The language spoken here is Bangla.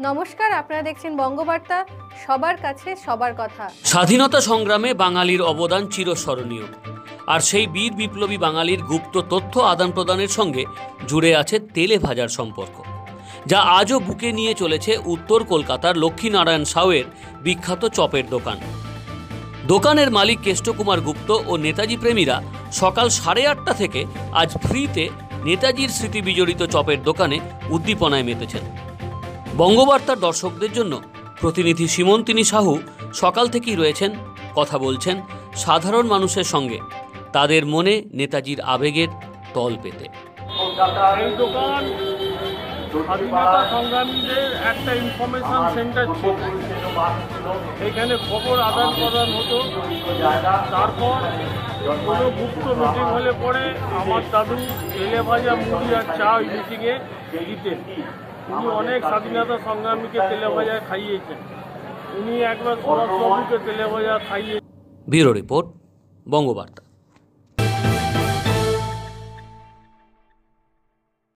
নমস্কার, আপনারা দেখছেন বঙ্গবার্তা, সবার কাছে সবার কথা। স্বাধীনতা সংগ্রামে বাঙালির অবদান চিরস্মরণীয়, আর সেই বীর বিপ্লবী বাঙালির গুপ্ত তথ্য আদান প্রদানের সঙ্গে জুড়ে আছে তেলে ভাজার সম্পর্ক, যা আজও বুকে নিয়ে চলেছে উত্তর কলকাতার লক্ষ্মীনারায়ণ সাউয়ের বিখ্যাত চপের দোকান। দোকানের মালিক কেষ্টকুমার গুপ্ত ও নেতাজি প্রেমীরা সকাল 8:30 থেকে আজ ফ্রিতে নেতাজির স্মৃতি বিজড়িত চপের দোকানে উদ্দীপনায় মেতেছেন। বঙ্গবার্তার দর্শকদের জন্য প্রতিনিধি সীমন্তিনী সাহু সকাল থেকেই রয়েছেন, কথা বলছেন সাধারণ মানুষের সঙ্গে, তাদের মনে নেতাজির আবেগের তল পেতে। এই দোকান স্বাধীনতা সংগ্রামীদের একটা ইনফরমেশন সেন্টার ছিল। এখানে খবর আদান প্রদান হতো। তারপর কোনো গুপ্ত মিটিং হলে পরে আমার দাদু তেলে ভাজা মুড়ি আর চা ওই মিটিংয়ে দিতেন। উনি অনেক স্বাধীনতা সংগ্রামীকে তেলে ভাজা খাইয়েছেন। উনি একবার সুভাষবাবুকে তেলে ভাজা খাইয়েছেন। Bureau report, Bangabarta.